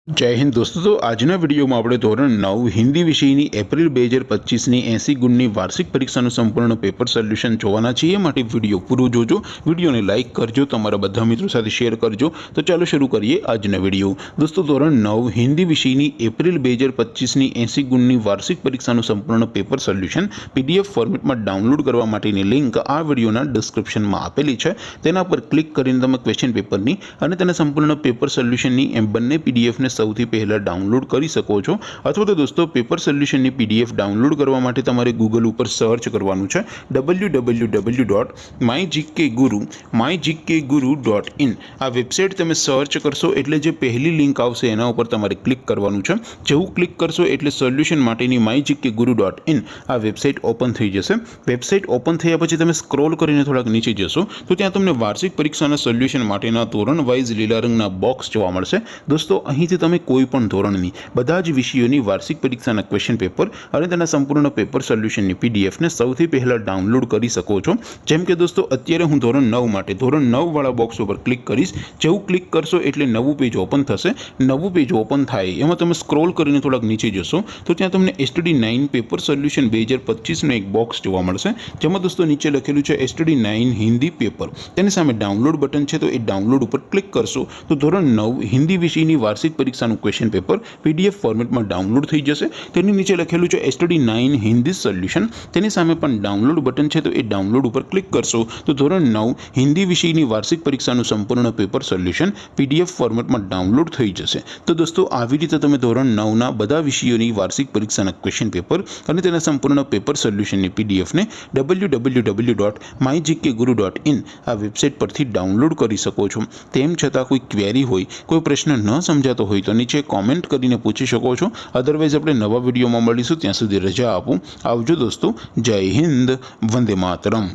जय हिंद दोस्तों। तो આજના વિડીયોમાં આપણે ધોરણ 9 હિન્દી વિષયની એપ્રિલ 2025ની 80 ગુણની વાર્ષિક પરીક્ષાનું સંપૂર્ણ પેપર સોલ્યુશન જોવાના છીએ। માટે વિડીયો પૂરો જોજો, વિડીયોને લાઇક કરજો, તમારા બધા મિત્રો સાથે શેર કરજો। તો ચાલો શરૂ કરીએ આજનો વિડીયો। દોસ્તો ધોરણ 9 હિન્દી વિષયની એપ્રિલ 2025ની 80 ગુણની વાર્ષિક પરીક્ષાનું સંપૂર્ણ પેપર સોલ્યુશન પીડીએફ ફોર્મેટમાં ડાઉનલોડ કરવા માટેની લિંક આ વિડીયોના ડિસ્ક્રિપ્શનમાં આપેલી છે। તેના પર ક્લિક કરીને તમે ક્વેશ્ચન પેપરની અને તેના સંપૂર્ણ પેપર સોલ્યુશનની એમ બંને પીડીએફને સૌથી પહેલા ડાઉનલોડ કરી શકો છો। અથવા તો દોસ્તો પેપર સોલ્યુશનની પીડીએફ ડાઉનલોડ કરવા માટે તમારે ગૂગલ ઉપર સર્ચ કરવાનું છે www.mygkguru.in। આ વેબસાઇટ તમે સર્ચ કરશો એટલે જે પહેલી લિંક આવશે એના ઉપર તમારે ક્લિક કરવાનું છે। જેવું ક્લિક કરશો એટલે સોલ્યુશન માટેની mygkguru.in આ વેબસાઇટ ઓપન થઈ જશે। વેબસાઇટ ઓપન થયા પછી તમે સ્ક્રોલ કરીને થોડાક નીચે જશો તો ત્યાં તમને વાર્ષિક પરીક્ષાના સોલ્યુશન માટેના ધોરણ વાઇઝ લીલા રંગના બોક્સ જોવા મળશે। દોસ્તો અહીંથી તમે કોઈ પણ ધોરણની બધા જ વિષયોની વાર્ષિક પરીક્ષાના ક્વેશ્ચન પેપર અને તેના સંપૂર્ણ પેપર સોલ્યુશનની પીડીએફને સૌથી પહેલા ડાઉનલોડ કરી શકો છો। જેમ કે દોસ્તો અત્યારે હું ધોરણ 9 માટે ધોરણ 9 વાળા બોક્સ ઉપર ક્લિક કરીશ। જેવું ક્લિક કરશો એટલે નવું પેજ ઓપન થશે। નવું પેજ ઓપન થાય એમાં તમે સ્ક્રોલ કરીને થોડાક નીચે જશો તો ત્યાં તમને STD9 પેપર સોલ્યુશન 2025નો એક બોક્સ જોવા મળશે। જેમાં દોસ્તો નીચે લખેલું છે STD9 હિન્દી પેપર। તેની સામે ડાઉનલોડ બટન છે તો એ ડાઉનલોડ ઉપર ક્લિક કરશો તો ધોરણ 9 હિન્દી વિષયની વાર્ષિક પરીક્ષાનું ક્વેશ્ચન પેપર પીડીએફ ફોર્મેટમાં ડાઉનલોડ થઈ જશે। તેની નીચે લખેલું છે STD9 હિન્દી સોલ્યુશન। તેની સામે પણ ડાઉનલોડ બટન છે તો એ ડાઉનલોડ ઉપર ક્લિક કરશો તો ધોરણ 9 હિન્દી વિષયની વાર્ષિક પરીક્ષાનું સંપૂર્ણ પેપર સોલ્યુશન પીડીએફ ફોર્મેટમાં ડાઉનલોડ થઈ જશે। તો દોસ્તો આવી રીતે તમે ધોરણ 9ના બધા વિષયોની વાર્ષિક પરીક્ષાના ક્વેશ્ચન પેપર અને તેના સંપૂર્ણ પેપર સોલ્યુશનની પીડીએફને www.mygkguru.in આ વેબસાઇટ પરથી ડાઉનલોડ કરી શકો છો। તેમ છતાં કોઈ ક્વેરી હોય, કોઈ પ્રશ્ન ન સમજાતો હોય તો નીચે કોમેન્ટ કરીને પૂછી શકો છો। અધરવાઇઝ આપણે નવા વિડીયોમાં મળીશું, ત્યાં સુધી રજા આપું। આવજો દોસ્તો। જય હિન્દ, વંદે માતરમ।